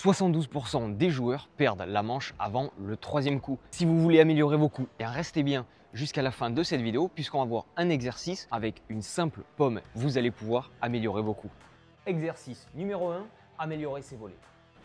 72% des joueurs perdent la manche avant le troisième coup. Si vous voulez améliorer vos coups, restez bien jusqu'à la fin de cette vidéo puisqu'on va voir un exercice avec une simple pomme. Vous allez pouvoir améliorer vos coups. Exercice numéro 1, améliorer ses volets.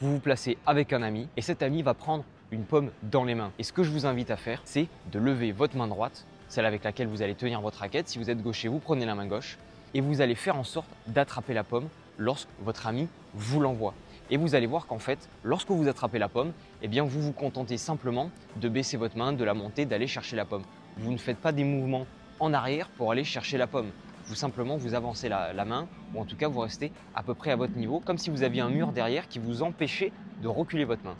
Vous vous placez avec un ami et cet ami va prendre une pomme dans les mains. Et ce que je vous invite à faire, c'est de lever votre main droite, celle avec laquelle vous allez tenir votre raquette. Si vous êtes gaucher, vous prenez la main gauche et vous allez faire en sorte d'attraper la pomme lorsque votre ami vous l'envoie. Et vous allez voir qu'en fait, lorsque vous attrapez la pomme, eh bien vous vous contentez simplement de baisser votre main, de la monter, d'aller chercher la pomme. Vous ne faites pas des mouvements en arrière pour aller chercher la pomme. Vous simplement vous avancez la main ou en tout cas vous restez à peu près à votre niveau, comme si vous aviez un mur derrière qui vous empêchait de reculer votre main.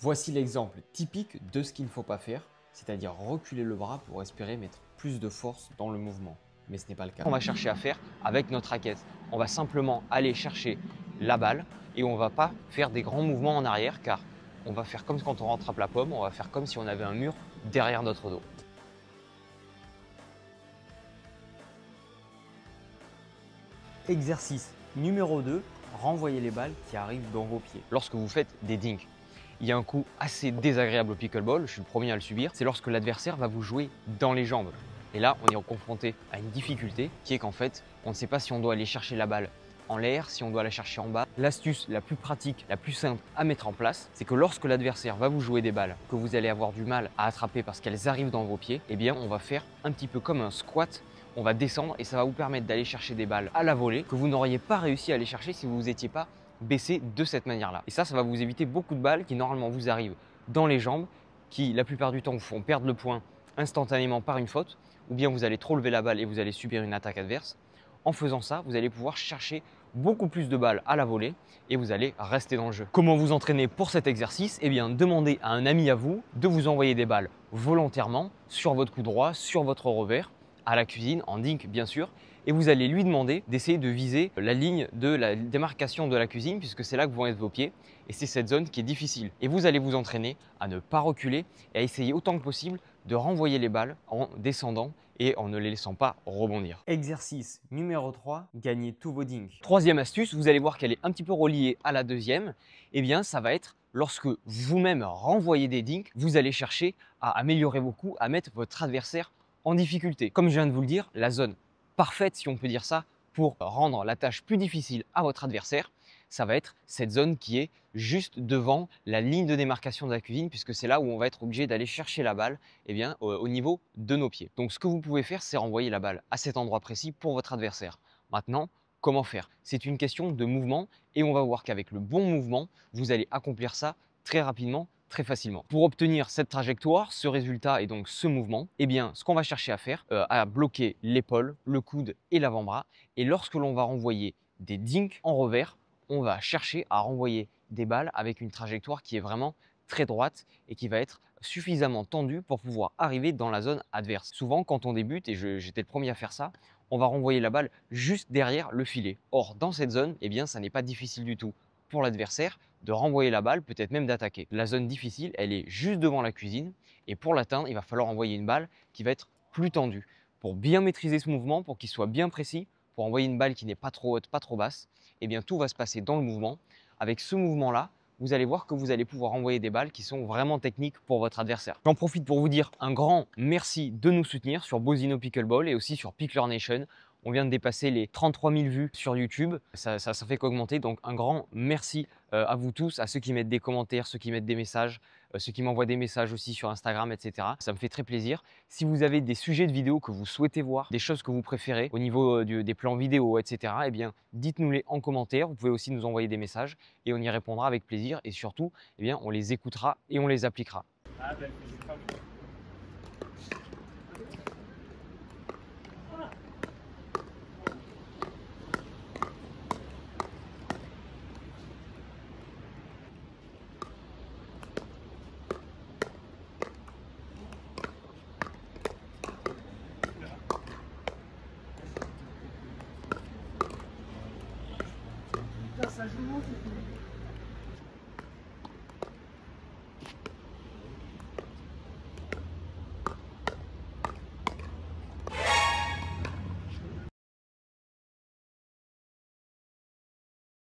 Voici l'exemple typique de ce qu'il ne faut pas faire, c'est-à-dire reculer le bras pour espérer mettre plus de force dans le mouvement. Mais ce n'est pas le cas. On va chercher à faire avec notre raquette. On va simplement aller chercher la balle et on ne va pas faire des grands mouvements en arrière car on va faire comme quand on rattrape la pomme, on va faire comme si on avait un mur derrière notre dos. Exercice numéro 2, renvoyez les balles qui arrivent dans vos pieds. Lorsque vous faites des dinks, il y a un coup assez désagréable au pickleball, je suis le premier à le subir, c'est lorsque l'adversaire va vous jouer dans les jambes. Et là, on est confronté à une difficulté qui est qu'en fait, on ne sait pas si on doit aller chercher la balle en l'air, si on doit la chercher en bas. L'astuce la plus pratique, la plus simple à mettre en place, c'est que lorsque l'adversaire va vous jouer des balles que vous allez avoir du mal à attraper parce qu'elles arrivent dans vos pieds, eh bien on va faire un petit peu comme un squat. On va descendre et ça va vous permettre d'aller chercher des balles à la volée que vous n'auriez pas réussi à aller chercher si vous n'étiez pas baissé de cette manière-là. Et ça va vous éviter beaucoup de balles qui normalement vous arrivent dans les jambes, qui la plupart du temps vous font perdre le point instantanément par une faute, ou bien vous allez trop lever la balle et vous allez subir une attaque adverse. En faisant ça, vous allez pouvoir chercher beaucoup plus de balles à la volée et vous allez rester dans le jeu. Comment vous entraîner pour cet exercice? Eh bien, demandez à un ami à vous de vous envoyer des balles volontairement sur votre coup droit, sur votre revers, à la cuisine, en dink bien sûr, et vous allez lui demander d'essayer de viser la ligne de la démarcation de la cuisine puisque c'est là que vont être vos pieds et c'est cette zone qui est difficile. Et vous allez vous entraîner à ne pas reculer et à essayer autant que possible de renvoyer les balles en descendant et en ne les laissant pas rebondir. Exercice numéro 3, gagnez tous vos dinks. Troisième astuce, vous allez voir qu'elle est un petit peu reliée à la deuxième, eh bien ça va être lorsque vous-même renvoyez des dinks, vous allez chercher à améliorer vos coups, à mettre votre adversaire en difficulté. Comme je viens de vous le dire, la zone parfaite, si on peut dire ça, pour rendre la tâche plus difficile à votre adversaire, ça va être cette zone qui est juste devant la ligne de démarcation de la cuisine puisque c'est là où on va être obligé d'aller chercher la balle au niveau de nos pieds. Donc ce que vous pouvez faire, c'est renvoyer la balle à cet endroit précis pour votre adversaire. Maintenant, comment faire? C'est une question de mouvement et on va voir qu'avec le bon mouvement, vous allez accomplir ça très rapidement, très facilement. Pour obtenir cette trajectoire, ce résultat et donc ce mouvement, eh bien, ce qu'on va chercher à faire, à bloquer l'épaule, le coude et l'avant-bras. Et lorsque l'on va renvoyer des dinks en revers, on va chercher à renvoyer des balles avec une trajectoire qui est vraiment très droite et qui va être suffisamment tendue pour pouvoir arriver dans la zone adverse. Souvent, quand on débute, et j'étais le premier à faire ça, on va renvoyer la balle juste derrière le filet. Or, dans cette zone, eh bien, ça n'est pas difficile du tout pour l'adversaire de renvoyer la balle, peut-être même d'attaquer. La zone difficile, elle est juste devant la cuisine et pour l'atteindre, il va falloir envoyer une balle qui va être plus tendue. Pour bien maîtriser ce mouvement, pour qu'il soit bien précis, pour envoyer une balle qui n'est pas trop haute, pas trop basse, eh bien tout va se passer dans le mouvement. Avec ce mouvement-là, vous allez voir que vous allez pouvoir envoyer des balles qui sont vraiment techniques pour votre adversaire. J'en profite pour vous dire un grand merci de nous soutenir sur Bozino Pickleball et aussi sur Pickler Nation. On vient de dépasser les 33 000 vues sur YouTube, ça fait qu'augmenter, donc un grand merci à vous tous, à ceux qui mettent des commentaires, ceux qui mettent des messages, ceux qui m'envoient des messages aussi sur Instagram, etc. Ça me fait très plaisir. Si vous avez des sujets de vidéos que vous souhaitez voir, des choses que vous préférez au niveau des plans vidéo, etc., eh bien, dites-nous-les en commentaire. Vous pouvez aussi nous envoyer des messages et on y répondra avec plaisir et surtout, eh bien, on les écoutera et on les appliquera. Ça joue.